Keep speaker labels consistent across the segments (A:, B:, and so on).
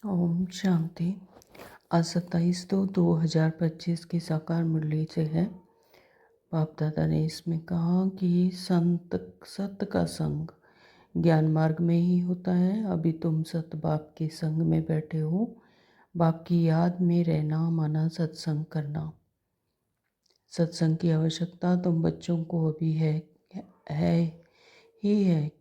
A: ओम शांति। आज 27/2/2025 की साकार मुरली से है। बाप दादा ने इसमें कहा कि सत्य का संग ज्ञान मार्ग में ही होता है। अभी तुम सत बाप के संग में बैठे हो। बाप की याद में रहना माना सत्संग करना। सत्संग की आवश्यकता तुम बच्चों को अभी है ही है।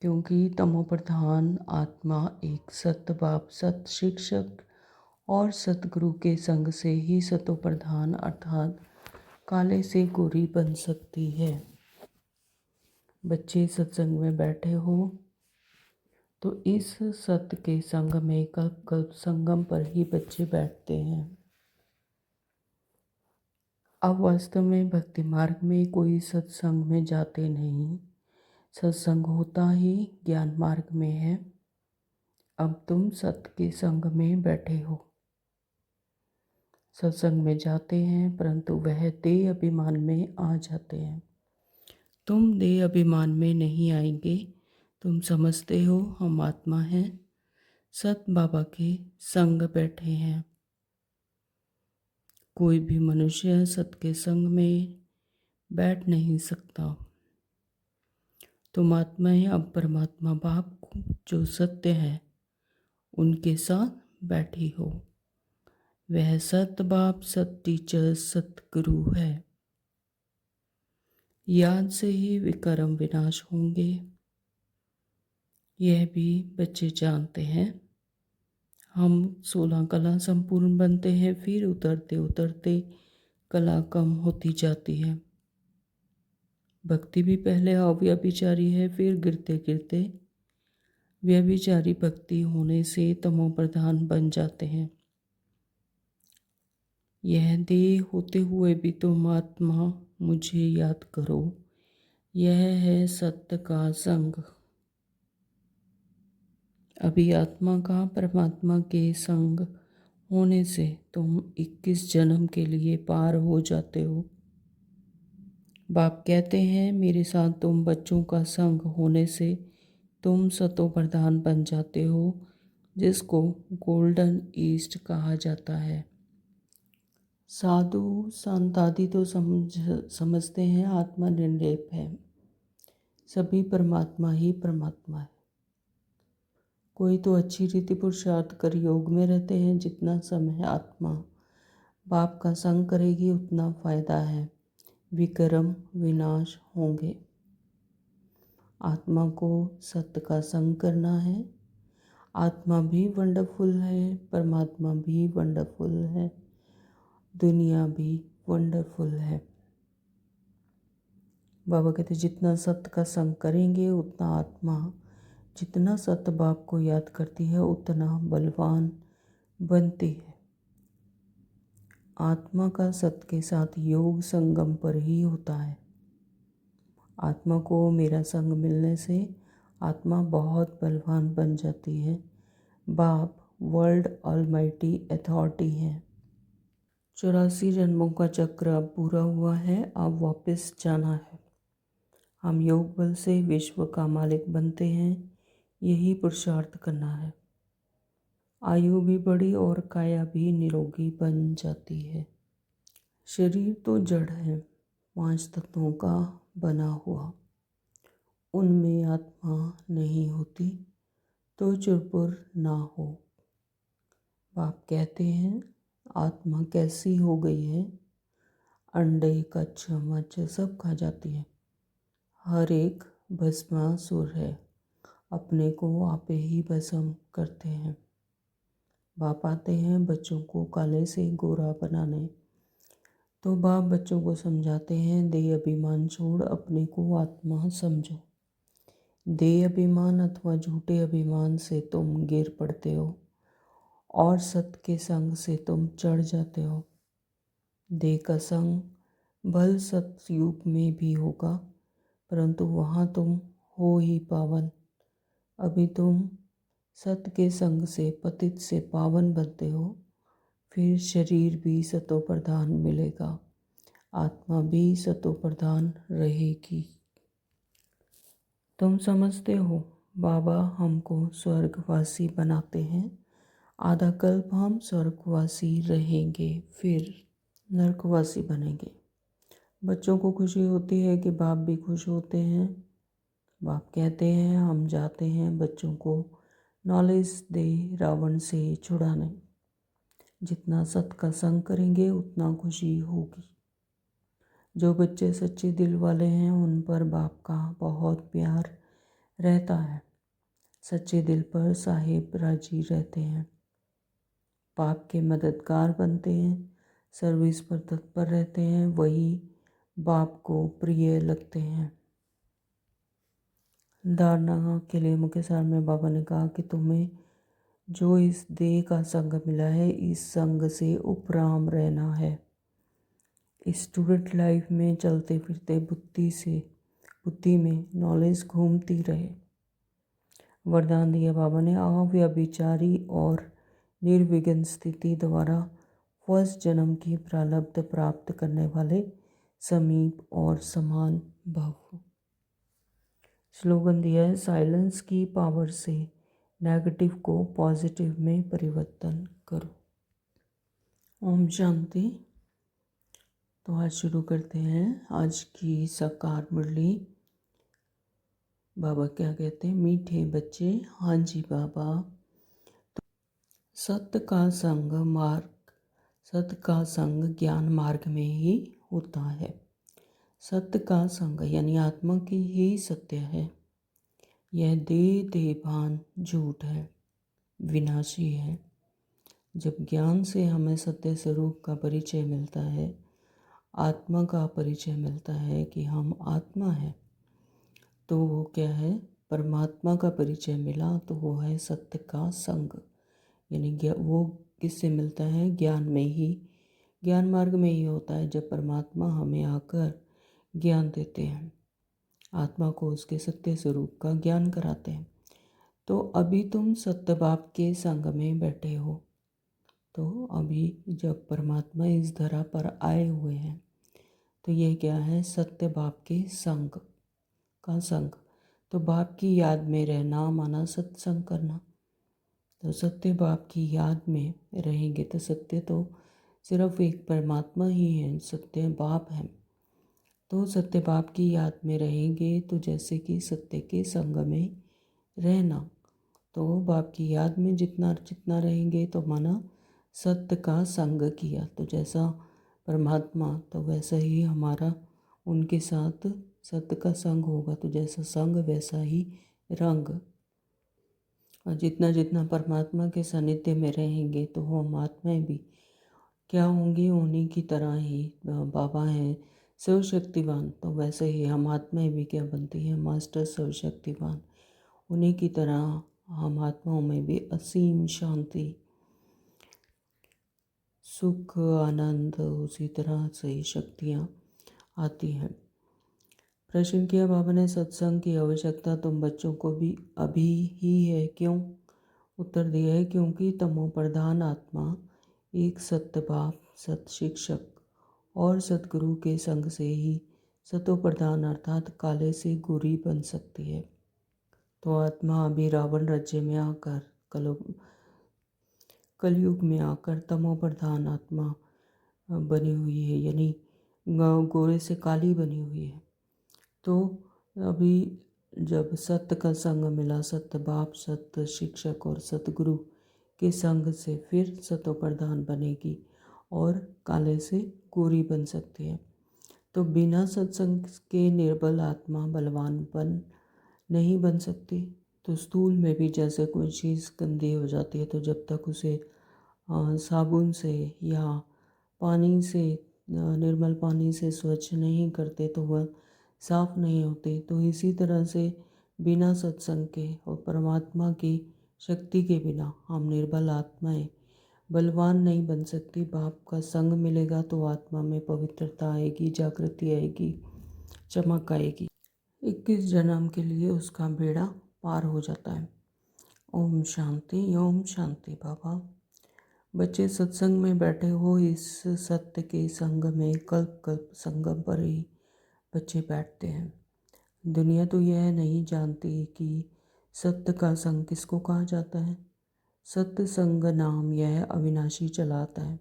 A: क्योंकि तमो प्रधान आत्मा एक सत बाप, सत शिक्षक और सतगुरु के संग से ही सतो प्रधान अर्थात काले से गोरी बन सकती है। बच्चे सत्संग में बैठे हो तो इस सत्य के संग में कल्प कल्प संगम पर ही बच्चे बैठते हैं। अब वास्तव में भक्ति मार्ग में कोई सत्संग में जाते नहीं। सत्संग होता ही ज्ञान मार्ग में है। अब तुम सत्य के संग में बैठे हो। सत्संग में जाते हैं परंतु वह देह अभिमान में आ जाते हैं। तुम देह अभिमान में नहीं आएंगे। तुम समझते हो हम आत्मा हैं, सत बाबा के संग बैठे हैं। कोई भी मनुष्य सत के संग में बैठ नहीं सकता। तुम आत्मा है। अब परमात्मा बाप जो सत्य है उनके साथ बैठी हो। वह सत बाप, सत टीचर, सतगुरु है। याद से ही विकर्म विनाश होंगे। यह भी बच्चे जानते हैं। हम 16 कला संपूर्ण बनते हैं, फिर उतरते उतरते कला कम होती जाती है। भक्ति भी पहले अव्यभिचारी है, फिर गिरते गिरते व्यभिचारी भक्ति होने से तमो प्रधान बन जाते हैं। यह देह होते हुए भी तुम आत्मा मुझे याद करो। यह है सत्य का संग। अभी आत्मा का परमात्मा के संग होने से तुम 21 जन्म के लिए पार हो जाते हो। बाप कहते हैं मेरे साथ तुम बच्चों का संग होने से तुम सतो प्रधान बन जाते हो, जिसको गोल्डन ईस्ट कहा जाता है। साधु संत आदि तो समझते हैं आत्मा निर्लेप है, सभी परमात्मा ही परमात्मा है। कोई तो अच्छी रीति पुरुषार्थ कर योग में रहते हैं। जितना समय आत्मा बाप का संग करेगी उतना फायदा है। विकर्म विनाश होंगे। आत्मा को सत्य का संग करना है। आत्मा भी वंडरफुल है, परमात्मा भी वंडरफुल है, दुनिया भी वंडरफुल है। बाबा कहते जितना सत्य का संग करेंगे उतना आत्मा जितना सत्य बाप को याद करती है उतना बलवान बनती है। आत्मा का सत्य के साथ योग संगम पर ही होता है। आत्मा को मेरा संग मिलने से आत्मा बहुत बलवान बन जाती है। बाप वर्ल्ड ऑलमाइटी अथॉरिटी है। 84 जन्मों का चक्र अब पूरा हुआ है। अब वापस जाना है। हम योग बल से विश्व का मालिक बनते हैं। यही पुरुषार्थ करना है। आयु भी बढ़ी और काया भी निरोगी बन जाती है। शरीर तो जड़ है, 5 तत्वों का बना हुआ। उनमें आत्मा नहीं होती तो चुरपुर ना हो। बाप कहते हैं आत्मा कैसी हो गई है, अंडे कच्छ मच्छ सब खा जाती है। हर एक भस्मासुर है, अपने को आपे ही भस्म करते हैं। बाप आते हैं बच्चों को काले से गोरा बनाने। तो बाप बच्चों को समझाते हैं देह अभिमान छोड़ अपने को आत्मा समझो। देह अभिमान अथवा झूठे अभिमान से तुम गिर पड़ते हो और सत्य के संग से तुम चढ़ जाते हो। देह का संग भल सतयुग में भी होगा, परंतु वहाँ तुम हो ही पावन। अभी तुम सत्य के संग से पतित से पावन बनते हो। फिर शरीर भी सतो प्रधान मिलेगा, आत्मा भी सतो प्रधान रहेगी। तुम समझते हो बाबा हमको स्वर्गवासी बनाते हैं। आधा कल्प हम स्वर्गवासी रहेंगे, फिर नरकवासी बनेंगे। बच्चों को खुशी होती है कि बाप भी खुश होते हैं। बाप कहते हैं हम जाते हैं बच्चों को नॉलेज दे रावण से छुड़ाने। जितना सत का संग करेंगे उतना खुशी होगी। जो बच्चे सच्चे दिल वाले हैं उन पर बाप का बहुत प्यार रहता है। सच्चे दिल पर साहिब राजी रहते हैं। बाप के मददगार बनते हैं, सर्विस पर तत्पर रहते हैं, वही बाप को प्रिय लगते हैं। धारणा के लिए मुख्य सार में बाबा ने कहा कि तुम्हें जो इस देह का संग मिला है, इस संग से उपराम रहना है। स्टूडेंट लाइफ में चलते फिरते बुद्धि में नॉलेज घूमती रहे। वरदान दिया बाबा ने, अव्यभिचारी और निर्विघ्न स्थिति द्वारा फर्स्ट जन्म की प्रारब्ध प्राप्त करने वाले समीप और समान भव। स्लोगन दिया है, साइलेंस की पावर से नेगेटिव को पॉजिटिव में परिवर्तन करो। ओम शांति। तो आज शुरू करते हैं आज की साकार मुरली। बाबा क्या कहते हैं, मीठे बच्चे। हाँ जी बाबा। तो सत्य का संग ज्ञान मार्ग में ही होता है। सत्य का संग यानी आत्मा की ही सत्य है। यह देभान झूठ है, विनाशी है। जब ज्ञान से हमें सत्य स्वरूप का परिचय मिलता है, आत्मा का परिचय मिलता है कि हम आत्मा हैं, तो वो क्या है, परमात्मा का परिचय मिला तो वो है सत्य का संग। यानी वो किससे मिलता है, ज्ञान में ही, ज्ञान मार्ग में ही होता है। जब परमात्मा हमें आकर ज्ञान देते हैं, आत्मा को उसके सत्य स्वरूप का ज्ञान कराते हैं। तो अभी तुम सत्य बाप के संग में बैठे हो। तो अभी जब परमात्मा इस धरा पर आए हुए हैं तो ये क्या है, सत्य बाप के संग का संग। तो बाप की याद में रहना माना सत्संग करना। तो सत्य बाप की याद में रहेंगे तो सत्य तो सिर्फ एक परमात्मा ही है, सत्य बाप है। तो सत्य बाप की याद में रहेंगे तो जैसे कि सत्य के संग में रहना। तो बाप की याद में जितना जितना रहेंगे तो माना सत्य का संग किया। तो जैसा परमात्मा तो वैसा ही हमारा उनके साथ सत्य का संग होगा। तो जैसा संग वैसा ही रंग। और जितना जितना परमात्मा के सानिध्य में रहेंगे तो हम आत्माएं भी क्या होंगी, उन्हीं की तरह ही। बाबा हैं सर्वशक्तिवान, तो वैसे ही हम आत्माएं भी क्या बनती हैं, मास्टर सर्वशक्तिवान। उन्हीं की तरह हम आत्माओं में भी असीम शांति, सुख, आनंद, उसी तरह से ही शक्तियाँ आती हैं। प्रश्न किया बाबा ने, सत्संग की आवश्यकता तुम बच्चों को भी अभी ही है, क्यों? उत्तर दिया है, क्योंकि तमो प्रधान आत्मा एक सत्य बाप, सत शिक्षक और सतगुरु के संग से ही सतो प्रधान अर्थात काले से गोरी बन सकती है। तो आत्मा अभी रावण राज्य में आकर कलयुग में आकर तमो प्रधान आत्मा बनी हुई है, यानी गोरे से काली बनी हुई है। तो अभी जब सत्य का संग मिला, सत्य बाप, सत्य शिक्षक और सतगुरु के संग से फिर सतो प्रधान बनेगी और काले से गोरी बन सकती है। तो बिना सत्संग के निर्बल आत्मा बलवान नहीं बन सकती। तो स्थूल में भी जैसे कोई चीज़ गंदी हो जाती है तो जब तक उसे साबुन से या पानी से, निर्मल पानी से स्वच्छ नहीं करते तो वह साफ नहीं होती। तो इसी तरह से बिना सत्संग के और परमात्मा की शक्ति के बिना हम निर्बल आत्माएं बलवान नहीं बन सकती। बाप का संग मिलेगा तो आत्मा में पवित्रता आएगी, जागृति आएगी, चमक आएगी। 21 जन्म के लिए उसका बेड़ा पार हो जाता है। ओम शांति, ओम शांति बाबा। बच्चे सत्संग में बैठे हो, इस सत्य के संग में कल्प कल्प संगम पर ही बच्चे बैठते हैं। दुनिया तो यह नहीं जानती कि सत्य का संग किसको कहा जाता है। सत्संग नाम यह अविनाशी चलाता है।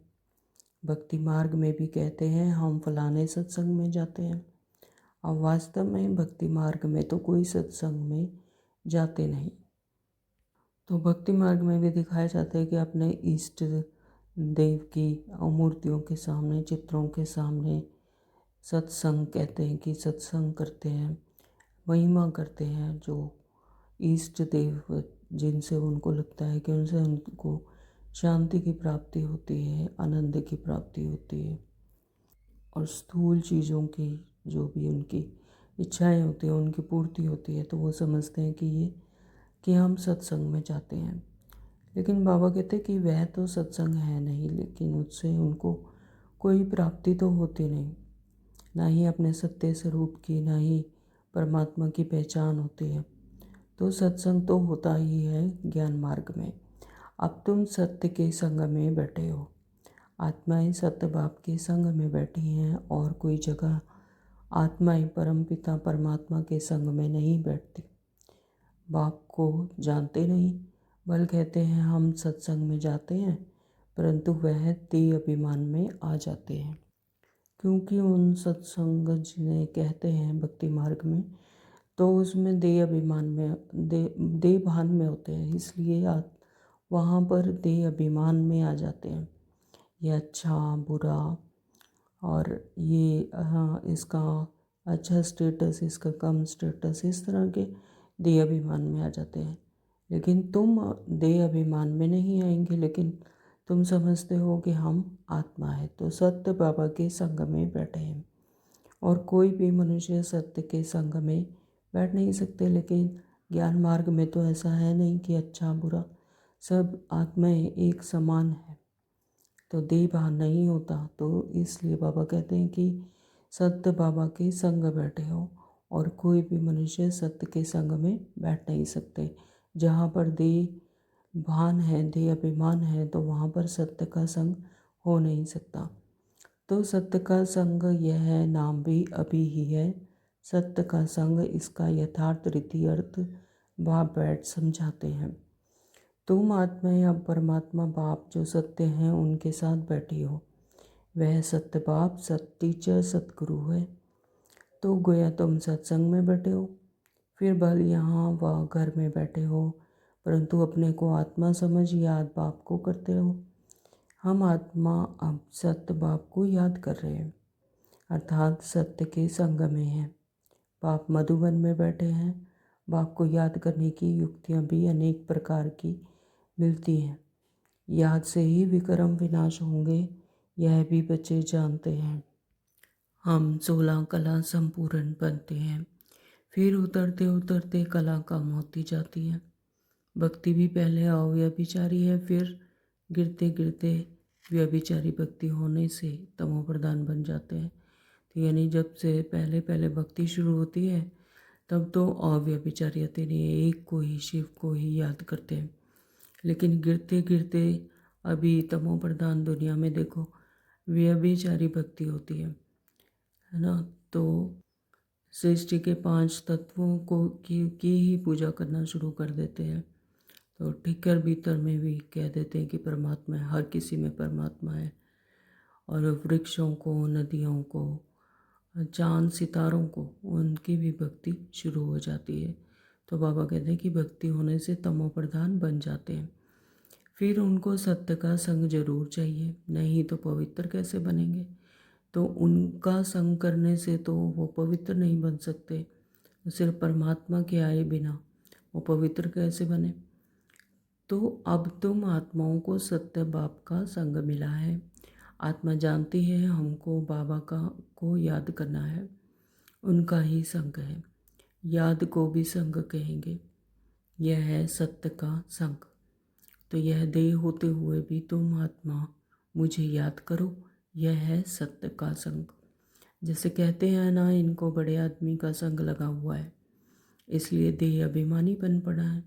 A: भक्ति मार्ग में भी कहते हैं हम फलाने सत्संग में जाते हैं, और वास्तव में भक्ति मार्ग में तो कोई सत्संग में जाते नहीं। तो भक्ति मार्ग में भी दिखाया जाता है कि अपने इष्ट देव की मूर्तियों के सामने, चित्रों के सामने सत्संग कहते हैं कि सत्संग करते हैं, महिमा करते हैं। जो इष्ट देव जिनसे उनको लगता है कि उनसे उनको शांति की प्राप्ति होती है, आनंद की प्राप्ति होती है, और स्थूल चीज़ों की जो भी उनकी इच्छाएं होती हैं उनकी पूर्ति होती है, तो वो समझते हैं कि हम सत्संग में जाते हैं। लेकिन बाबा कहते हैं कि वह तो सत्संग है नहीं, लेकिन उससे उनको कोई प्राप्ति तो होती नहीं, ना ही अपने सत्य स्वरूप की, ना ही परमात्मा की पहचान होती है। तो सत्संग तो होता ही है ज्ञान मार्ग में। अब तुम सत्य के संग में बैठे हो, आत्माएं सत्य बाप के संग में बैठी हैं, और कोई जगह आत्माएं परमपिता परमात्मा के संग में नहीं बैठती। बाप को जानते नहीं, बल कहते हैं हम सत्संग में जाते हैं, परंतु वह देह अभिमान में आ जाते हैं, क्योंकि उन सत्संग जिन्हें कहते हैं भक्ति मार्ग में, तो उसमें देह अभिमान में देह भान में होते हैं, इसलिए वहाँ पर देह अभिमान में आ जाते हैं। ये अच्छा बुरा, और ये इसका अच्छा स्टेटस, इसका कम स्टेटस, इस तरह के देह अभिमान में आ जाते हैं। लेकिन तुम देह अभिमान में नहीं आएंगे, लेकिन तुम समझते हो कि हम आत्मा है, तो सत्य बाबा के संग में बैठे हैं। और कोई भी मनुष्य सत्य के संग में बैठ नहीं सकते। लेकिन ज्ञान मार्ग में तो ऐसा है नहीं कि अच्छा बुरा, सब आत्माएं एक समान है, तो देह भान नहीं होता। तो इसलिए बाबा कहते हैं कि सत्य बाबा के संग बैठे हो, और कोई भी मनुष्य सत्य के संग में बैठ नहीं सकते। जहाँ पर देह भान है, देह अभिमान है, तो वहाँ पर सत्य का संग हो नहीं सकता। तो सत्य का संग यह नाम भी अभी ही है, सत्य का संग, इसका यथार्थ रीति अर्थ बाप बैठ समझाते हैं। तुम आत्माएं अब परमात्मा बाप जो सत्य हैं उनके साथ बैठी हो। वह सत्य बाप, सत्य टीचर, सतगुरु है। तो गोया तुम सत्संग में बैठे हो, फिर भल यहाँ व घर में बैठे हो, परंतु अपने को आत्मा समझ याद बाप को करते रहो। हम आत्मा अब सत्य बाप को याद कर रहे हैं, अर्थात सत्य के संग में हैं। बाप मधुबन में बैठे हैं। बाप को याद करने की युक्तियाँ भी अनेक प्रकार की मिलती हैं। याद से ही विक्रम विनाश होंगे, यह भी बच्चे जानते हैं। हम 16 कला संपूर्ण बनते हैं, फिर उतरते उतरते कला कम होती जाती है। भक्ति भी पहले अव्यभिचारी है, फिर गिरते गिरते व्यभिचारी भक्ति होने से तमो प्रधान बन जाते हैं। तो यानी जब से पहले पहले भक्ति शुरू होती है तब तो अव्यभिचारी होते नहीं, एक को ही, शिव को ही याद करते हैं। लेकिन गिरते गिरते अभी तमो प्रधान दुनिया में देखो व्यभिचारी भक्ति होती है ना। तो सृष्टि के 5 तत्वों को की ही पूजा करना शुरू कर देते हैं। तो ठीकर भीतर में भी कह देते हैं कि परमात्मा है, हर किसी में परमात्मा है। और वृक्षों को, नदियों को, चांद सितारों को, उनकी भी भक्ति शुरू हो जाती है। तो बाबा कहते हैं कि भक्ति होने से तमो प्रधान बन जाते हैं। फिर उनको सत्य का संग जरूर चाहिए, नहीं तो पवित्र कैसे बनेंगे। तो उनका संग करने से तो वो पवित्र नहीं बन सकते, सिर्फ परमात्मा के आए बिना वो पवित्र कैसे बने। तो अब तुम आत्माओं को सत्य बाप का संग मिला है। आत्मा जानती है हमको बाबा को याद करना है, उनका ही संग है। याद को भी संग कहेंगे। यह है सत्य का संग। तो यह देह होते हुए भी तुम आत्मा मुझे याद करो, यह है सत्य का संग। जैसे कहते हैं ना, इनको बड़े आदमी का संग लगा हुआ है, इसलिए देह अभिमानी बन पड़ा है।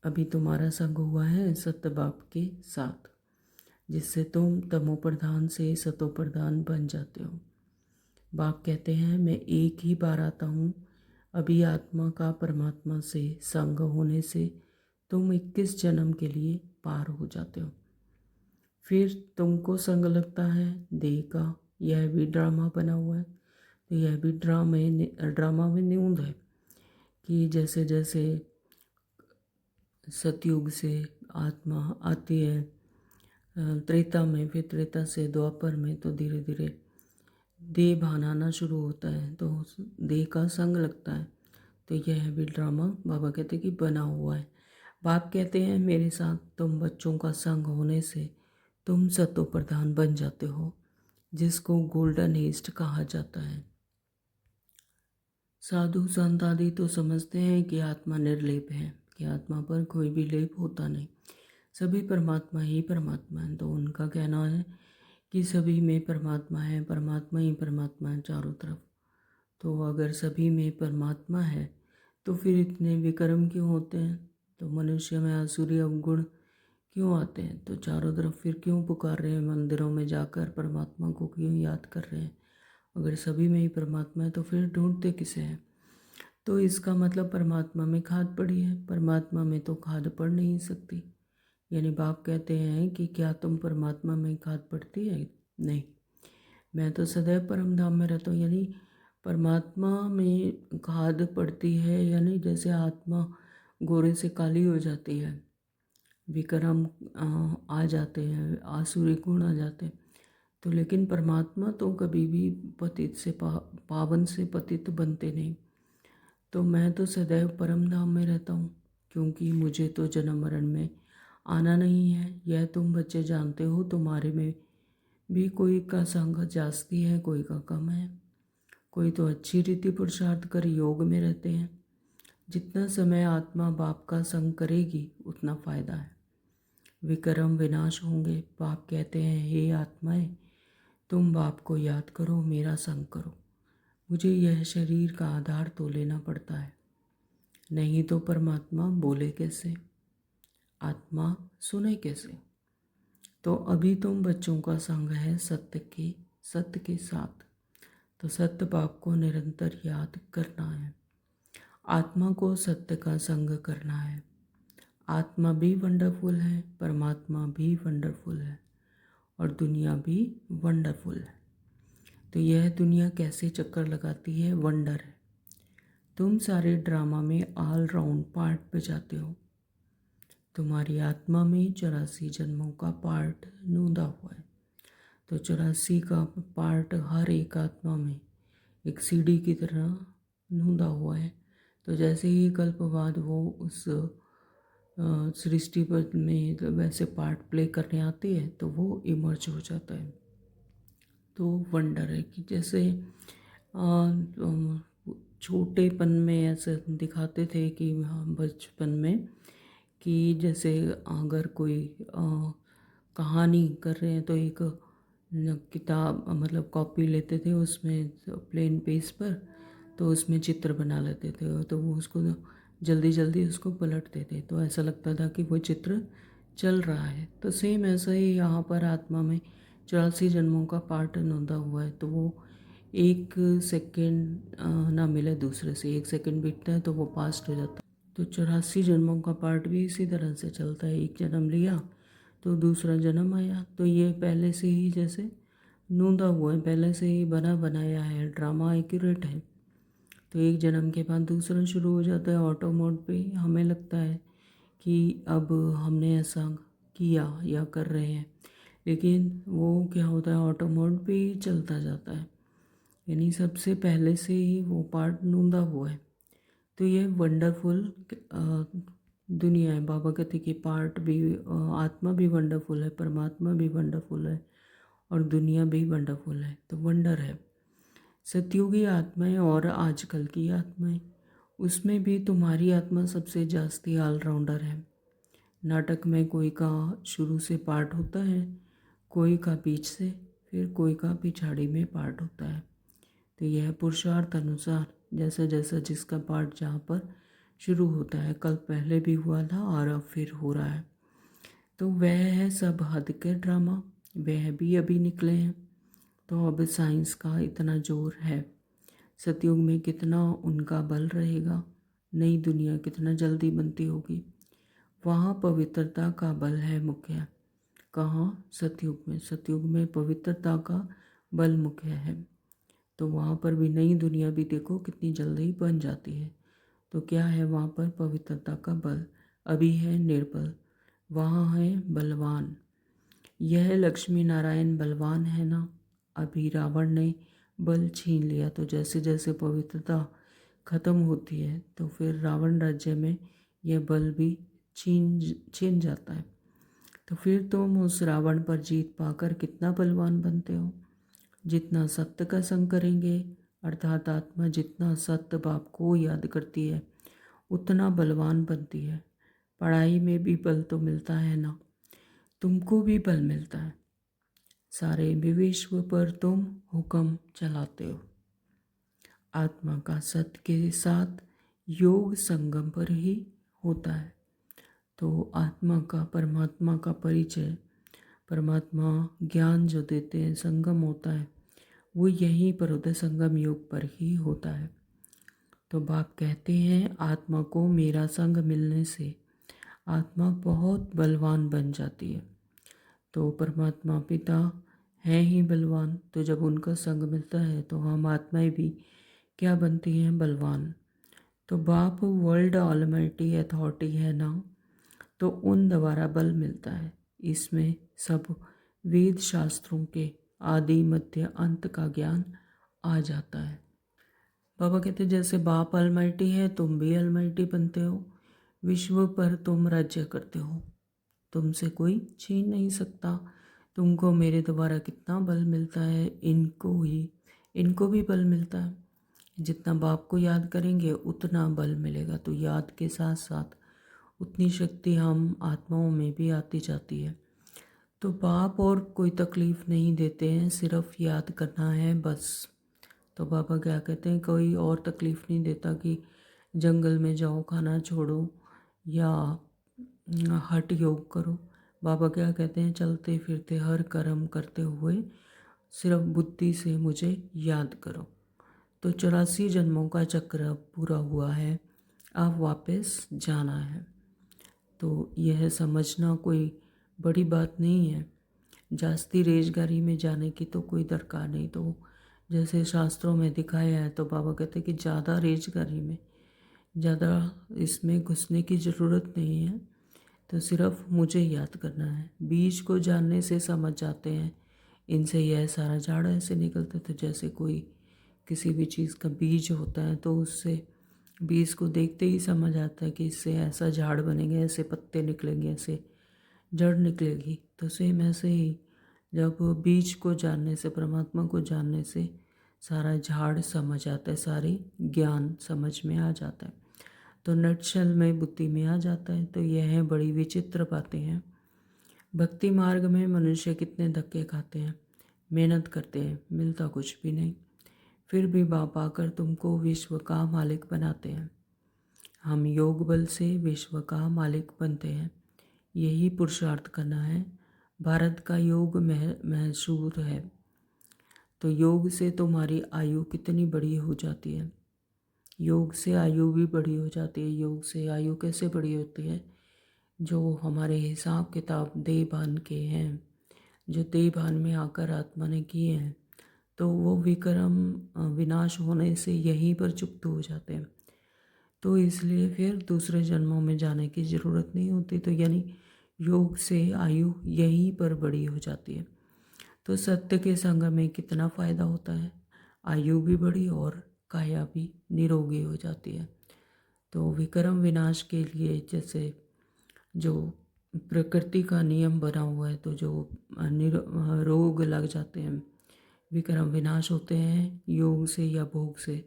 A: अभी तुम्हारा संग हुआ है सत्य बाप के साथ, जिससे तुम तमो प्रधान से सतो प्रधान बन जाते हो। बाप कहते हैं मैं एक ही बार आता हूँ। अभी आत्मा का परमात्मा से संग होने से तुम 21 जन्म के लिए पार हो जाते हो। फिर तुमको संग लगता है देह का, यह भी ड्रामा बना हुआ है। तो यह भी ड्रामा में न्यूंद है कि जैसे जैसे सतयुग से आत्मा आती है त्रेता में, फिर त्रेता से द्वापर में, तो धीरे धीरे देह भान आना शुरू होता है, तो देह का संग लगता है। तो यह भी ड्रामा बाबा कहते हैं कि बना हुआ है। बाप कहते हैं मेरे साथ तुम बच्चों का संग होने से तुम सतो प्रधान बन जाते हो, जिसको गोल्डन ईस्ट कहा जाता है। साधु संत आदि तो समझते हैं कि आत्मा निर्लेप है, कि आत्मा पर कोई भी लेप होता नहीं, सभी परमात्मा ही परमात्मा है। तो उनका कहना है कि सभी में परमात्मा है, परमात्मा ही परमात्मा है चारों तरफ। तो अगर सभी में परमात्मा है तो फिर इतने विकर्म क्यों होते हैं, तो मनुष्य में आसुरी अवगुण क्यों आते हैं, तो चारों तरफ फिर क्यों पुकार रहे हैं, मंदिरों में जाकर परमात्मा को क्यों याद कर रहे हैं। अगर सभी में ही परमात्मा है तो फिर ढूंढते किसे हैं। तो इसका मतलब परमात्मा में खाद पड़ी है, परमात्मा में तो खाद पड़ नहीं सकती। यानी बाप कहते हैं कि क्या तुम परमात्मा में खाद पड़ती है? नहीं, मैं तो सदैव परम धाम में रहता हूँ। यानी परमात्मा में खाद पड़ती है, यानी जैसे आत्मा गोरे से काली हो जाती है, विक्रम आ जाते हैं, आसुरी गुण आ जाते हैं। तो लेकिन परमात्मा तो कभी भी पतित से पावन से पतित बनते नहीं। तो मैं तो सदैव परम धाम में रहता हूँ, क्योंकि मुझे तो जन्म मरण में आना नहीं है। यह तुम बच्चे जानते हो, तुम्हारे में भी कोई का संग जास्ती है, कोई का कम है। कोई तो अच्छी रीति पुरुषार्थ कर योग में रहते हैं। जितना समय आत्मा बाप का संग करेगी उतना फायदा है। विक्रम विनाश होंगे। बाप कहते हैं हे आत्माएं, तुम बाप को याद करो, मेरा संग करो। मुझे यह शरीर का आधार तो लेना पड़ता है, नहीं तो परमात्मा बोले कैसे, आत्मा सुने कैसे। तो अभी तुम बच्चों का संग है सत्य के साथ। तो सत्य बाप को निरंतर याद करना है, आत्मा को सत्य का संग करना है। आत्मा भी वंडरफुल है, परमात्मा भी वंडरफुल है, और दुनिया भी वंडरफुल है। तो यह दुनिया कैसे चक्कर लगाती है, वंडर है। तुम सारे ड्रामा में ऑल राउंड पार्ट बजाते हो। तुम्हारी आत्मा में 84 जन्मों का पार्ट नूंदा हुआ है। तो 84 का पार्ट हर एक आत्मा में एक सीडी की तरह नूंदा हुआ है। तो जैसे ही कल्प बाद वो उस सृष्टि पर में वैसे पार्ट प्ले करने आती है, तो वो इमर्ज हो जाता है। तो वंडर है कि जैसे छोटेपन में ऐसे दिखाते थे कि हाँ बचपन में, कि जैसे अगर कोई कहानी कर रहे हैं तो एक किताब मतलब कॉपी लेते थे, उसमें प्लेन पेज पर, तो उसमें चित्र बना लेते थे, तो वो उसको जल्दी जल्दी उसको पलटते थे, तो ऐसा लगता था कि वो चित्र चल रहा है। तो सेम ऐसा ही यहाँ पर आत्मा में 84 जन्मों का पार्ट नोंदा हुआ है। तो वो एक सेकंड ना मिले दूसरे से, एक सेकंड बीतता है तो वो पास्ट हो जाता है। तो 84 जन्मों का पार्ट भी इसी तरह से चलता है। एक जन्म लिया तो दूसरा जन्म आया, तो ये पहले से ही जैसे नूंदा हुआ है, पहले से ही बना बनाया है, ड्रामा एक्यूरेट है। तो एक जन्म के बाद दूसरा शुरू हो जाता है ऑटो मोड पे। हमें लगता है कि अब हमने ऐसा किया या कर रहे हैं, लेकिन वो क्या होता है ऑटो मोड पे ही चलता जाता है, यानी सबसे पहले से ही वो पार्ट नूंदा हुआ है। तो ये वंडरफुल दुनिया है। बाबा कहते कि पार्ट भी आत्मा भी वंडरफुल है, परमात्मा भी वंडरफुल है, और दुनिया भी वंडरफुल है। तो वंडर है। सतयुगी आत्माएं और आजकल की आत्माएं, उसमें भी तुम्हारी आत्मा सबसे जास्ती ऑलराउंडर है। नाटक में कोई का शुरू से पार्ट होता है, कोई का बीच से, फिर कोई का पिछाड़ी में पार्ट होता है। तो यह पुरुषार्थ अनुसार जैसा जैसा जिसका पार्ट जहाँ पर शुरू होता है, कल पहले भी हुआ था और अब फिर हो रहा है, तो वह है सब हद के ड्रामा, वह भी अभी निकले हैं। तो अब साइंस का इतना जोर है, सतयुग में कितना उनका बल रहेगा, नई दुनिया कितना जल्दी बनती होगी। वहाँ पवित्रता का बल है मुख्य। कहाँ? सतयुग में। सतयुग में पवित्रता का बल मुख्य है। तो वहाँ पर भी नई दुनिया भी देखो कितनी जल्दी बन जाती है। तो क्या है वहाँ पर? पवित्रता का बल। अभी है निर्बल, वहाँ है बलवान। यह लक्ष्मी नारायण बलवान है ना। अभी रावण ने बल छीन लिया, तो जैसे जैसे पवित्रता खत्म होती है तो फिर रावण राज्य में यह बल भी छीन जाता है। तो फिर तुम उस रावण पर जीत पाकर कितना बलवान बनते हो। जितना सत्य का संग करेंगे, अर्थात आत्मा जितना सत्य बाप को याद करती है उतना बलवान बनती है। पढ़ाई में भी बल तो मिलता है ना, तुमको भी बल मिलता है। सारे विश्व पर तुम हुक्म चलाते हो। आत्मा का सत्य के साथ योग संगम पर ही होता है। तो आत्मा का परमात्मा का परिचय, परमात्मा ज्ञान जो देते हैं, संगम होता है, वो यहीं पर होता है, संगम योग पर ही होता है। तो बाप कहते हैं आत्मा को मेरा संग मिलने से आत्मा बहुत बलवान बन जाती है। तो परमात्मा पिता हैं ही बलवान, तो जब उनका संग मिलता है तो हम आत्माएं भी क्या बनती हैं? बलवान। तो बाप वर्ल्ड ऑलमाइटी अथॉरिटी है ना, तो उन द्वारा बल मिलता है। इसमें सब वेद शास्त्रों के आदि मध्य अंत का ज्ञान आ जाता है। बाबा कहते जैसे बाप अलमाइटी है, तुम भी अलमाइटी बनते हो। विश्व पर तुम राज्य करते हो, तुमसे कोई छीन नहीं सकता। तुमको मेरे द्वारा कितना बल मिलता है, इनको भी बल मिलता है। जितना बाप को याद करेंगे उतना बल मिलेगा। तो याद के साथ साथ उतनी शक्ति हम आत्माओं में भी आती जाती है। तो बाप और कोई तकलीफ़ नहीं देते हैं, सिर्फ याद करना है बस। तो बाबा क्या कहते हैं, कोई और तकलीफ़ नहीं देता कि जंगल में जाओ, खाना छोड़ो या हठ योग करो। बाबा क्या कहते हैं, चलते फिरते हर कर्म करते हुए सिर्फ बुद्धि से मुझे याद करो। तो 84 जन्मों का चक्र अब पूरा हुआ है, अब वापस जाना है। तो यह समझना कोई बड़ी बात नहीं है। जास्ती रेजगारी में जाने की तो कोई दरकार नहीं। तो जैसे शास्त्रों में दिखाया है, तो बाबा कहते हैं कि ज़्यादा रेजगारी में, ज़्यादा इसमें घुसने की ज़रूरत नहीं है। तो सिर्फ मुझे याद करना है। बीज को जानने से समझ जाते हैं, इनसे यह सारा झाड़ ऐसे निकलता। तो जैसे कोई किसी भी चीज़ का बीज होता है तो उससे बीज को देखते ही समझ आता है कि इससे ऐसा झाड़ बनेंगे, ऐसे पत्ते निकलेंगे, ऐसे जड़ निकलेगी। तो सेम ऐसे ही जब बीज को जानने से, परमात्मा को जानने से सारा झाड़ समझ आता है, सारी ज्ञान समझ में आ जाता है। तो नटशल में बुद्धि में आ जाता है। तो यह बड़ी विचित्र बातें हैं। भक्ति मार्ग में मनुष्य कितने धक्के खाते हैं, मेहनत करते हैं, मिलता कुछ भी नहीं। फिर भी बाप आकर तुमको विश्व का मालिक बनाते हैं। हम योग बल से विश्व का मालिक बनते हैं, यही पुरुषार्थ करना है। भारत का योग मशहूर है। तो योग से तुम्हारी आयु कितनी बड़ी हो जाती है, योग से आयु भी बड़ी हो जाती है। योग से आयु कैसे बड़ी होती है? जो हमारे हिसाब किताब देहभान के हैं, जो देहभान में आकर आत्मा ने किए हैं, तो वो विक्रम विनाश होने से यहीं पर चुप्त हो जाते हैं। तो इसलिए फिर दूसरे जन्मों में जाने की ज़रूरत नहीं होती। तो यानी योग से आयु यहीं पर बड़ी हो जाती है। तो सत्य के संग में कितना फ़ायदा होता है, आयु भी बड़ी और काया भी निरोगी हो जाती है। तो विक्रम विनाश के लिए जैसे जो प्रकृति का नियम बना हुआ है, तो जो रोग लग जाते हैं, विक्रम विनाश होते हैं योग से या भोग से,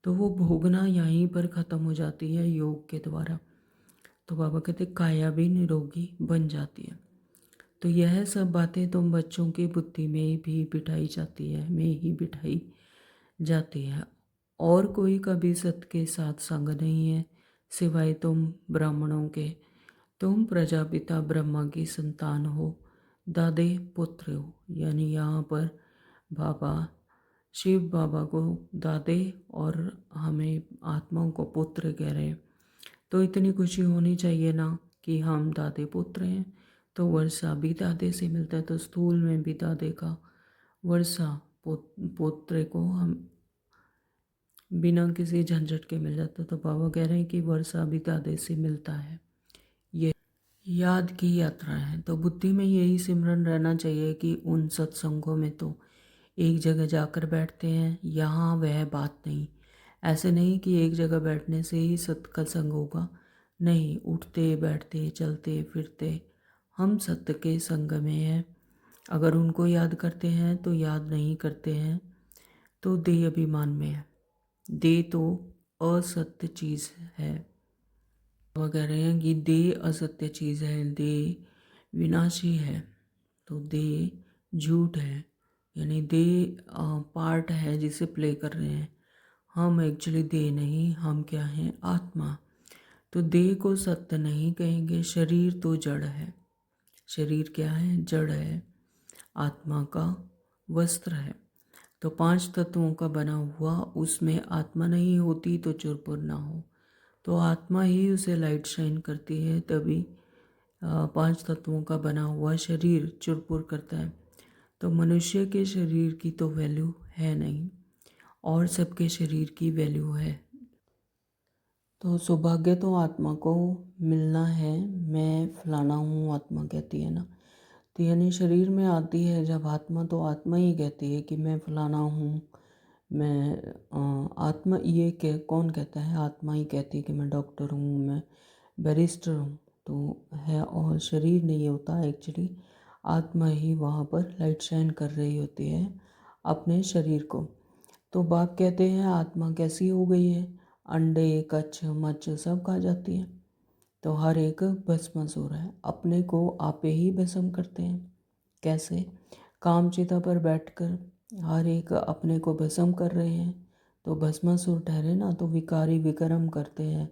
A: तो वो भोगना यहीं पर ख़त्म हो जाती है योग के द्वारा। तो बाबा कहते काया भी निरोगी बन जाती है। तो यह सब बातें तुम बच्चों की बुद्धि में भी बिठाई जाती है, में ही बिठाई जाती है। और कोई कभी सत्य के साथ संग नहीं है सिवाय तुम ब्राह्मणों के। तुम प्रजापिता ब्रह्मा की संतान हो, दादे पुत्र हो। यानी यहाँ पर बाबा शिव बाबा को दादे और हमें आत्माओं को पुत्र कह रहे हैं। तो इतनी खुशी होनी चाहिए ना कि हम दादे पुत्र हैं, तो वर्षा भी दादे से मिलता है, तो स्थूल में भी दादे का वर्षा पोत्र को हम बिना किसी झंझट के मिल जाता। तो बाबा कह रहे हैं कि वर्षा भी दादे से मिलता है। ये याद की यात्रा है। तो बुद्धि में यही सिमरन रहना चाहिए कि उन सत्संगों में तो एक जगह जाकर बैठते हैं, यहाँ वह बात नहीं। ऐसे नहीं कि एक जगह बैठने से ही सत्य का संग होगा, नहीं, उठते बैठते चलते फिरते हम सत्य के संग में हैं। अगर उनको याद करते हैं तो याद नहीं करते हैं तो देह अभिमान में है। देह तो असत्य चीज़ है। वह कह रहे हैं कि देह असत्य चीज़ है, देह विनाशी है, तो देह झूठ है, यानी देह पार्ट है जिसे प्ले कर रहे हैं। हम एक्चुअली देह नहीं, हम क्या हैं? आत्मा। तो देह को सत्य नहीं कहेंगे। शरीर तो जड़ है। शरीर क्या है? जड़ है, आत्मा का वस्त्र है। तो 5 तत्वों का बना हुआ, उसमें आत्मा नहीं होती तो चुरपुर ना हो, तो आत्मा ही उसे लाइट शाइन करती है, तभी 5 तत्वों का बना हुआ शरीर चुरपुर करता है। तो मनुष्य के शरीर की तो वैल्यू है नहीं, और सबके शरीर की वैल्यू है। तो सौभाग्य तो आत्मा को मिलना है। मैं फलाना हूँ, आत्मा कहती है ना। तो यानी शरीर में आती है जब आत्मा, तो आत्मा ही कहती है कि मैं फलाना हूँ। मैं आत्मा ये कौन कहता है? आत्मा ही कहती है कि मैं डॉक्टर हूँ, मैं बैरिस्टर हूँ, तो है। और शरीर नहीं होता एक्चुअली, आत्मा ही वहाँ पर लाइट शाइन कर रही होती है अपने शरीर को। तो बाप कहते हैं आत्मा कैसी हो गई है? अंडे कच्छ मच्छ सब खा जाती है, तो हर एक भस्मासुर है, अपने को आपे ही भस्म करते हैं। कैसे? कामचिता पर बैठकर हर एक अपने को भस्म कर रहे हैं, तो भस्मासुर ठहरे ना। तो विकारी विक्रम करते हैं,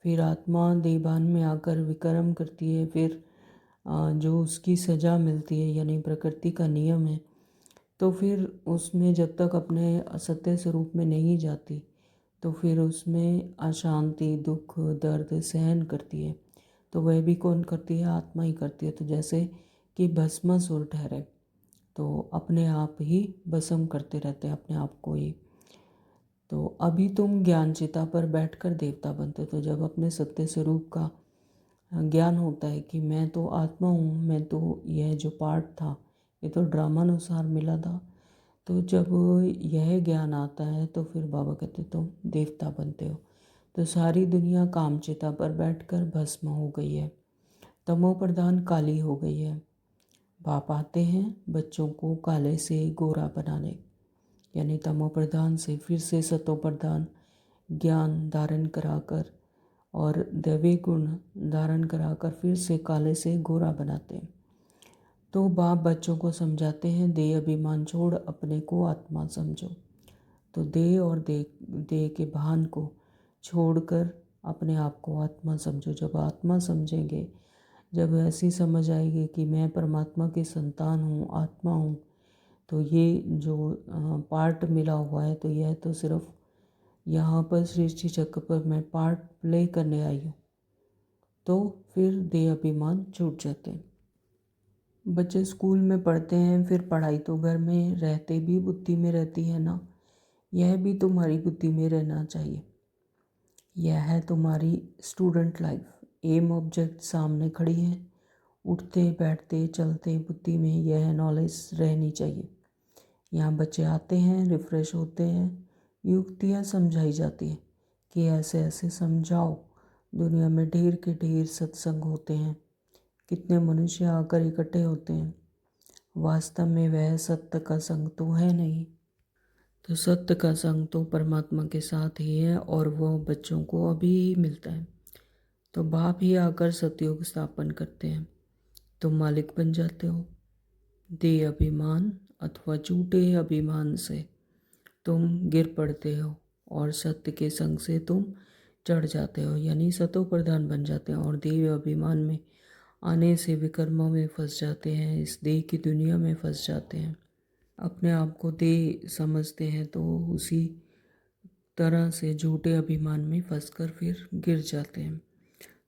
A: फिर आत्मा देहभान में आकर विक्रम करती है, फिर जो उसकी सज़ा मिलती है, यानी प्रकृति का नियम है, तो फिर उसमें जब तक अपने असत्य स्वरूप में नहीं जाती, तो फिर उसमें अशांति दुख दर्द सहन करती है। तो वह भी कौन करती है? आत्मा ही करती है। तो जैसे कि भस्मासुर ठहरे, तो अपने आप ही भस्म करते रहते हैं अपने आप को ही। तो अभी तुम ज्ञानचिता पर बैठकर देवता बनते हो। तो जब अपने सत्य स्वरूप का ज्ञान होता है कि मैं तो आत्मा हूँ, मैं तो यह जो पार्ट था ये तो ड्रामानुसार मिला था, तो जब यह ज्ञान आता है तो फिर बाबा कहते तुम देवता बनते हो। तो सारी दुनिया कामचिता पर बैठकर भस्म हो गई है, तमो प्रधान काली हो गई है। बाप आते हैं बच्चों को काले से गोरा बनाने, यानी तमो प्रधान से फिर से सतो प्रधान ज्ञान धारण कराकर और दैवी गुण धारण कराकर फिर से काले से गोरा बनाते हैं। तो बाप बच्चों को समझाते हैं देह अभिमान छोड़ अपने को आत्मा समझो। तो देह और देह के भान को छोड़कर अपने आप को आत्मा समझो। जब आत्मा समझेंगे, जब ऐसी समझ आएगी कि मैं परमात्मा की संतान हूँ, आत्मा हूँ, तो ये जो पार्ट मिला हुआ है, तो यह तो सिर्फ यहाँ पर सृष्टि चक्र पर मैं पार्ट प्ले करने आई हूँ, तो फिर देह अभिमान छूट जाते हैं। बच्चे स्कूल में पढ़ते हैं, फिर पढ़ाई तो घर में रहते भी बुद्धि में रहती है ना। यह भी तुम्हारी बुद्धि में रहना चाहिए। यह है तुम्हारी स्टूडेंट लाइफ। एम ऑब्जेक्ट सामने खड़ी है, उठते बैठते चलते बुद्धि में यह नॉलेज रहनी चाहिए। यहाँ बच्चे आते हैं, रिफ़्रेश होते हैं, युक्तियाँ समझाई जाती हैं कि ऐसे ऐसे समझाओ। दुनिया में ढेर के ढेर सत्संग होते हैं, कितने मनुष्य आकर इकट्ठे होते हैं, वास्तव में वह सत्य का संग तो है नहीं। तो सत्य का संग तो परमात्मा के साथ ही है, और वह बच्चों को अभी ही मिलता है। तो बाप ही आकर सतयुग स्थापन करते हैं, तुम मालिक बन जाते हो। देह अभिमान अथवा झूठे अभिमान से तुम गिर पड़ते हो, और सत्य के संग से तुम चढ़ जाते हो, यानी सतो प्रधान बन जाते हैं, और देह अभिमान में आने से विकर्मों में फंस जाते हैं, इस देह की दुनिया में फंस जाते हैं। अपने आप को देह समझते हैं, तो उसी तरह से झूठे अभिमान में फंसकर फिर गिर जाते हैं।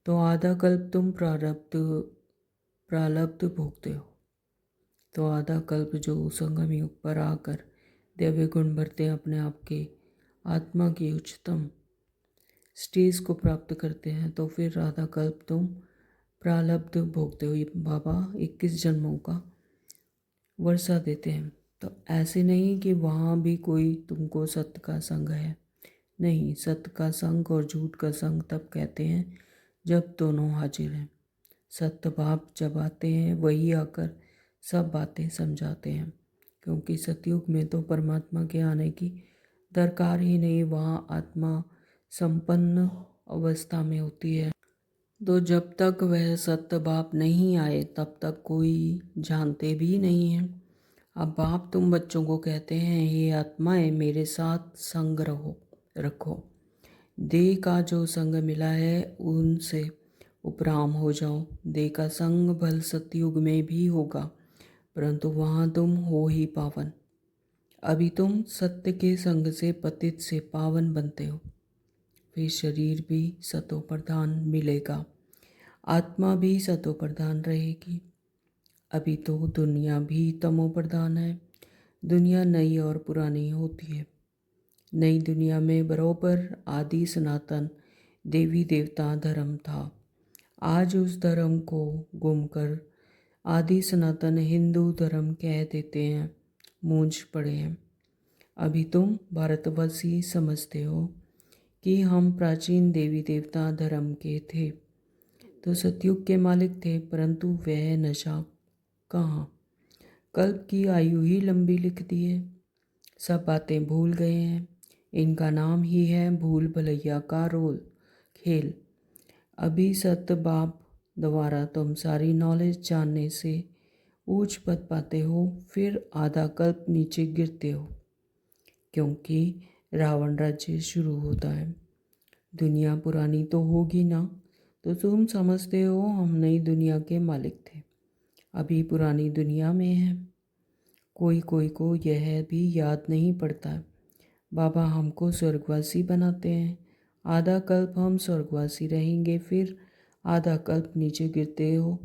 A: तो आधा कल्प तुम प्रारब्ध भोगते हो। तो आधा कल्प जो संगम युग पर आकर दिव्य गुण भरते अपने आप के आत्मा की उच्चतम स्टेज को प्राप्त करते हैं, तो फिर आधा कल्प तुम प्रारब्ध भोगते हो। ये बाबा 21 जन्मों का वर्षा देते हैं। तो ऐसे नहीं कि वहाँ भी कोई तुमको सत्य का संग है, नहीं। सत्य का संग और झूठ का संग तब कहते हैं जब दोनों हाजिर हैं। सत्य बाप जब आते हैं वही आकर सब बातें समझाते हैं, क्योंकि सतयुग में तो परमात्मा के आने की दरकार ही नहीं, वहाँ आत्मा संपन्न अवस्था में होती है। तो जब तक वह सत्य बाप नहीं आए तब तक कोई जानते भी नहीं है। अब बाप तुम बच्चों को कहते हैं, ये आत्माएं मेरे साथ संग रखो। देह का जो संग मिला है उनसे उपराम हो जाओ। देह का संग भल सतयुग में भी होगा, परंतु वहाँ तुम हो ही पावन। अभी तुम सत्य के संग से पतित से पावन बनते हो। फिर शरीर भी सतो प्रधान मिलेगा, आत्मा भी सतो प्रधान रहेगी। अभी तो दुनिया भी तमो प्रधान है। दुनिया नई और पुरानी होती है। नई दुनिया में बरोबर आदि सनातन देवी देवता धर्म था। आज उस धर्म को गुम कर आदि सनातन हिंदू धर्म कह देते हैं, मूंझ पड़े हैं। अभी तुम भारतवासी समझते हो कि हम प्राचीन देवी देवता धर्म के थे, तो सतयुग के मालिक थे, परंतु वह नशा कहाँ। कल्प की आयु ही लंबी लिख दी है, सब बातें भूल गए हैं। इनका नाम ही है भूल भुलैया का रोल खेल। अभी सत्य बाप द्वारा तुम सारी नॉलेज जानने से ऊंच पद पाते हो, फिर आधा कल्प नीचे गिरते हो, क्योंकि रावण राज्य शुरू होता है। दुनिया पुरानी तो होगी ना, तो तुम समझते हो हम नई दुनिया के मालिक थे, अभी पुरानी दुनिया में है। कोई कोई को यह भी याद नहीं पड़ता। बाबा हमको स्वर्गवासी बनाते हैं। आधा कल्प हम स्वर्गवासी रहेंगे, फिर आधा कल्प नीचे गिरते हो,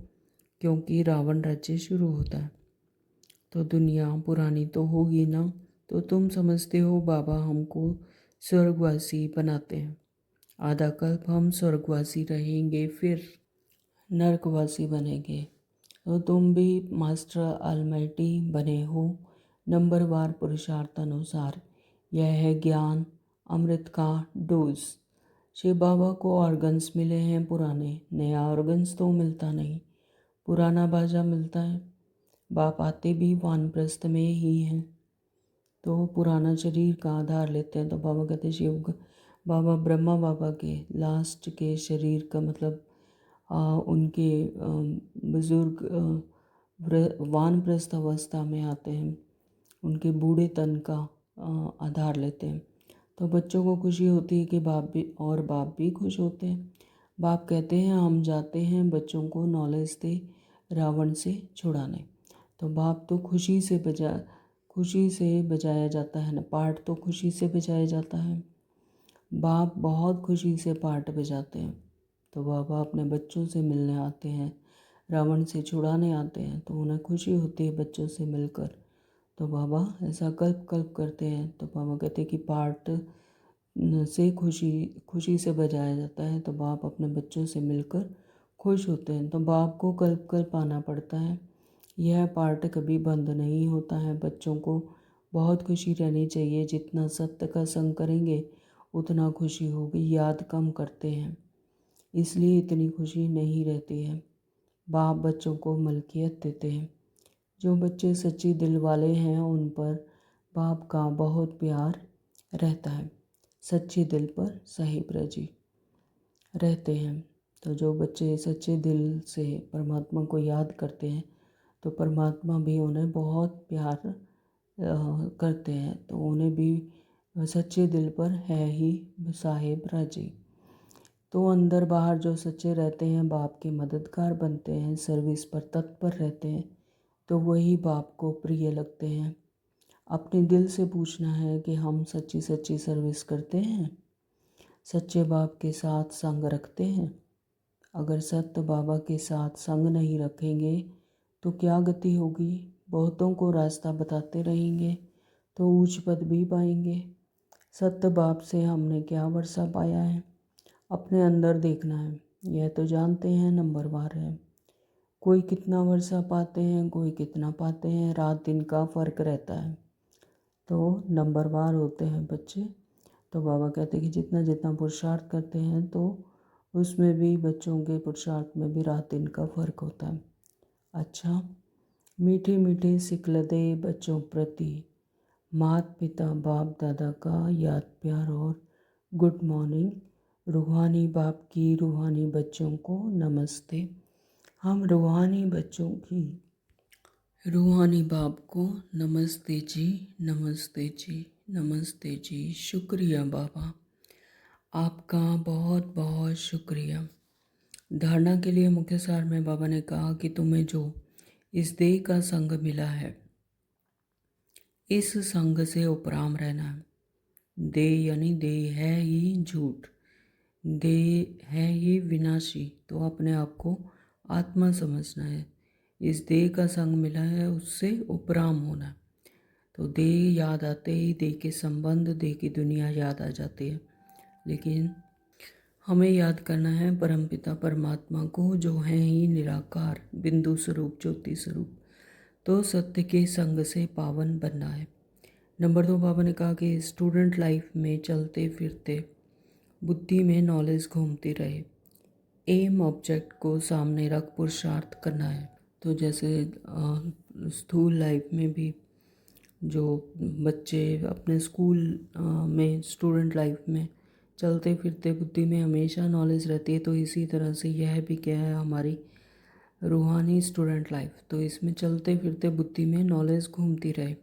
A: क्योंकि रावण राज्य शुरू होता है। तो दुनिया पुरानी तो होगी ना, तो तुम समझते हो बाबा हमको स्वर्गवासी बनाते हैं। आधा कल्प हम स्वर्गवासी रहेंगे, फिर नरकवासी बनेंगे। तो तुम भी मास्टर ऑलमाइटी बने हो नंबरवार पुरुषार्थ अनुसार। यह है ज्ञान अमृत का डोज। शिव बाबा को ऑर्गन्स मिले हैं पुराने, नया ऑर्गन्स तो मिलता नहीं, पुराना बाजा मिलता है। बाप आते भी वानप्रस्थ में ही हैं, तो पुराना शरीर का आधार लेते हैं। तो बाबा कहते शिव बाबा ब्रह्मा बाबा के लास्ट के शरीर का मतलब उनके बुज़ुर्ग वानप्रस्थ अवस्था में आते हैं, उनके बूढ़े तन का आधार लेते हैं। तो बच्चों को खुशी होती है कि बाप भी खुश होते हैं। बाप कहते हैं हम जाते हैं बच्चों को नॉलेज दे रावण से छुड़ाने। तो बाप तो खुशी से बजाया जाता है ना, पार्ट तो खुशी से बजाया जाता है। बाप बहुत खुशी से पार्ट बजाते हैं। तो बाबा अपने बच्चों से मिलने आते हैं, रावण से छुड़ाने आते हैं, तो उन्हें खुशी होती है बच्चों से मिलकर। तो बाबा ऐसा कल्प कल्प करते हैं। तो बाबा कहते हैं कि पार्ट से खुशी से बजाया जाता है, तो बाप अपने बच्चों से मिलकर खुश होते हैं। तो बाप को कल्प कल्प आना पड़ता है। यह पार्ट कभी बंद नहीं होता है। बच्चों को बहुत खुशी रहनी चाहिए, जितना सत्य का संग करेंगे उतना खुशी होगी। याद कम करते हैं इसलिए इतनी खुशी नहीं रहती है। बाप बच्चों को मलकियत देते हैं। जो बच्चे सच्ची दिल वाले हैं उन पर बाप का बहुत प्यार रहता है। सच्चे दिल पर साहिब राजी रहते हैं। तो जो बच्चे सच्चे दिल से परमात्मा को याद करते हैं तो परमात्मा भी उन्हें बहुत प्यार करते हैं। तो उन्हें भी सच्चे दिल पर है ही साहिब राजी। तो अंदर बाहर जो सच्चे रहते हैं बाप के मददगार बनते हैं, सर्विस पर तत्पर रहते हैं, तो वही बाप को प्रिय लगते हैं। अपने दिल से पूछना है कि हम सच्ची सच्ची सर्विस करते हैं, सच्चे बाप के साथ संग रखते हैं। अगर सत्य बाबा के साथ संग नहीं रखेंगे तो क्या गति होगी। बहुतों को रास्ता बताते रहेंगे तो ऊंच पद भी पाएंगे। सत्य बाप से हमने क्या वर्षा पाया है, अपने अंदर देखना है। यह तो जानते हैं नंबरवार है। कोई कितना वर्षा पाते हैं, कोई कितना पाते हैं, रात दिन का फ़र्क रहता है। तो नंबरवार होते हैं बच्चे। तो बाबा कहते हैं कि जितना जितना पुरुषार्थ करते हैं तो उसमें भी बच्चों के पुरुषार्थ में भी रात दिन का फ़र्क होता है। अच्छा, मीठे मीठे सिकलदे बच्चों प्रति माता पिता बाप दादा का याद प्यार और गुड मॉर्निंग। रूहानी बाप की रूहानी बच्चों को नमस्ते। हम रूहानी बच्चों की रूहानी बाप को नमस्ते जी, नमस्ते जी, नमस्ते जी। शुक्रिया बाबा, आपका बहुत बहुत शुक्रिया। धारणा के लिए मुख्य सार में बाबा ने कहा कि तुम्हें जो इस देह का संग मिला है, इस संग से उपराम रहना है। देह यानी देह है ही झूठ, देह है ही विनाशी, तो अपने आप को आत्मा समझना है। इस देह का संग मिला है, उससे उपराम होना है। तो देह याद आते ही देह के संबंध, देह की दुनिया याद आ जाती है। लेकिन हमें याद करना है परमपिता परमात्मा को, जो है ही निराकार बिंदु स्वरूप ज्योति स्वरूप। तो सत्य के संग से पावन बनना है। नंबर 2, बाबा ने कहा कि स्टूडेंट लाइफ में चलते फिरते बुद्धि में नॉलेज घूमती रहे। एम ऑब्जेक्ट को सामने रख पुरुषार्थ करना है। तो जैसे स्कूल लाइफ में भी जो बच्चे अपने स्कूल में स्टूडेंट लाइफ में चलते फिरते बुद्धि में हमेशा नॉलेज रहती है, तो इसी तरह से यह भी क्या है हमारी रूहानी स्टूडेंट लाइफ। तो इसमें चलते फिरते बुद्धि में नॉलेज घूमती रहे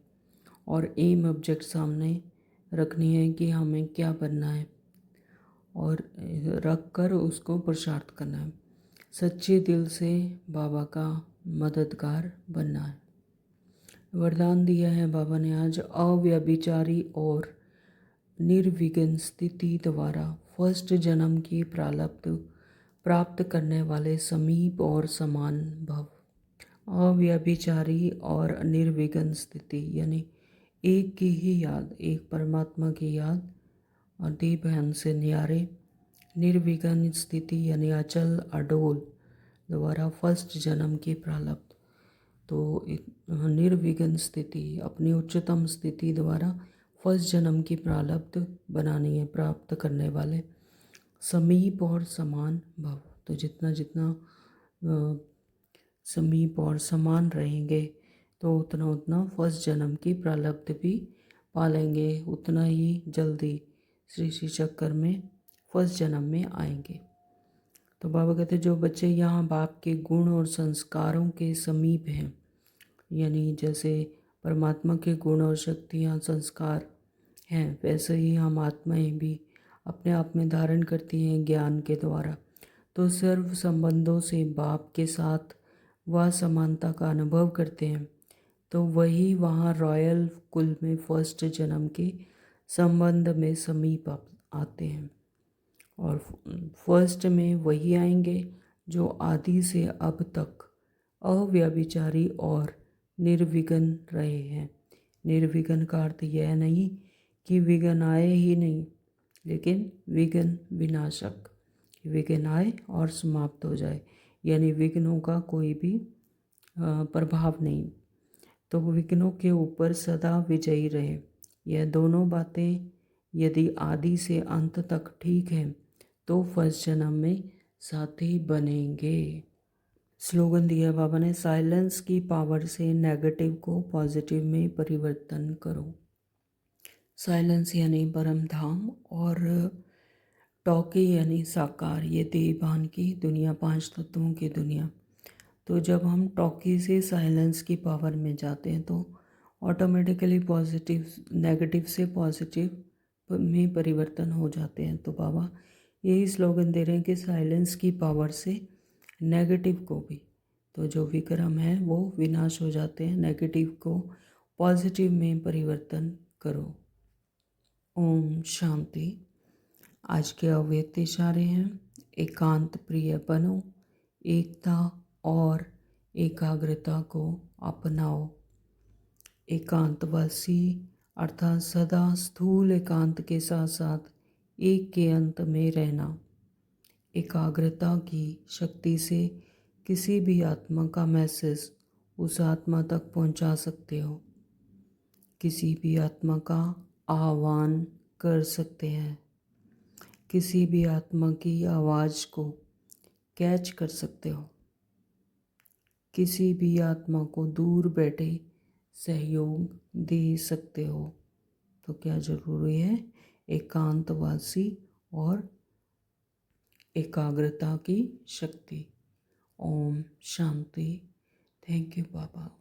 A: और एम ऑब्जेक्ट सामने रखनी है कि हमें क्या बनना है और रख कर उसको पुरुषार्थ करना है। सच्चे दिल से बाबा का मददगार बनना है। वरदान दिया है बाबा ने आज, अव्यभिचारी और निर्विघ्न स्थिति द्वारा फर्स्ट जन्म की प्रारब्ध प्राप्त करने वाले समीप और समान भव। अव्यभिचारी और निर्विघ्न स्थिति यानी एक की ही याद, एक परमात्मा की याद और देह बहन से न्यारे। निर्विघ्न स्थिति यानी अचल अडोल द्वारा फर्स्ट जन्म की प्रारब्ध। तो निर्विघ्न स्थिति अपनी उच्चतम स्थिति द्वारा फर्स्ट जन्म की प्रारब्ध बनानी है, प्राप्त करने वाले समीप और समान भव। तो जितना जितना समीप और समान रहेंगे तो उतना उतना फर्स्ट जन्म की प्रारब्ध भी पालेंगे, उतना ही जल्दी श्री श्री चक्कर में फर्स्ट जन्म में आएंगे। तो बाबा कहते जो बच्चे यहाँ बाप के गुण और संस्कारों के समीप हैं, यानी जैसे परमात्मा के गुण और शक्तियाँ संस्कार हैं, वैसे ही हम आत्माएं भी अपने आप में धारण करती हैं ज्ञान के द्वारा। तो सर्व संबंधों से बाप के साथ वह समानता का अनुभव करते हैं, तो वही वहाँ रॉयल कुल में फर्स्ट जन्म के संबंध में समीप आते हैं। और फर्स्ट में वही आएंगे जो आदि से अब तक अव्यभिचारी और निर्विघ्न रहे हैं। निर्विघ्न का अर्थ यह नहीं कि विघ्न आए ही नहीं, लेकिन विघ्न विनाशक, विघ्न आए और समाप्त हो जाए, यानी विघ्नों का कोई भी प्रभाव नहीं। तो विघ्नों के ऊपर सदा विजयी रहे। यह दोनों बातें यदि आदि से अंत तक ठीक हैं तो फर्स्ट जन्म में साथी बनेंगे। स्लोगन दिया बाबा ने, साइलेंस की पावर से नेगेटिव को पॉजिटिव में परिवर्तन करो। साइलेंस यानी परम धाम और टॉकी यानी साकार, ये देहभान की दुनिया, पांच तत्वों की दुनिया। तो जब हम टॉकी से साइलेंस की पावर में जाते हैं तो ऑटोमेटिकली पॉजिटिव नेगेटिव से पॉजिटिव में परिवर्तन हो जाते हैं। तो बाबा यही स्लोगन दे रहे हैं कि साइलेंस की पावर से नेगेटिव को भी, तो जो विक्रम है वो विनाश हो जाते हैं, नेगेटिव को पॉजिटिव में परिवर्तन करो। ओम शांति। आज के अव्यक्त इशारे हैं, एकांत प्रिय बनो, एकता और एकाग्रता को अपनाओ। एकांतवासी अर्थात सदा स्थूल एकांत के साथ साथ एक के अंत में रहना। एकाग्रता की शक्ति से किसी भी आत्मा का मैसेज उस आत्मा तक पहुंचा सकते हो, किसी भी आत्मा का आह्वान कर सकते हैं, किसी भी आत्मा की आवाज़ को कैच कर सकते हो, किसी भी आत्मा को दूर बैठे सहयोग दे सकते हो। तो क्या ज़रूरी है? एकांतवासी और एकाग्रता की शक्ति। Om Shanti. Thank you Baba.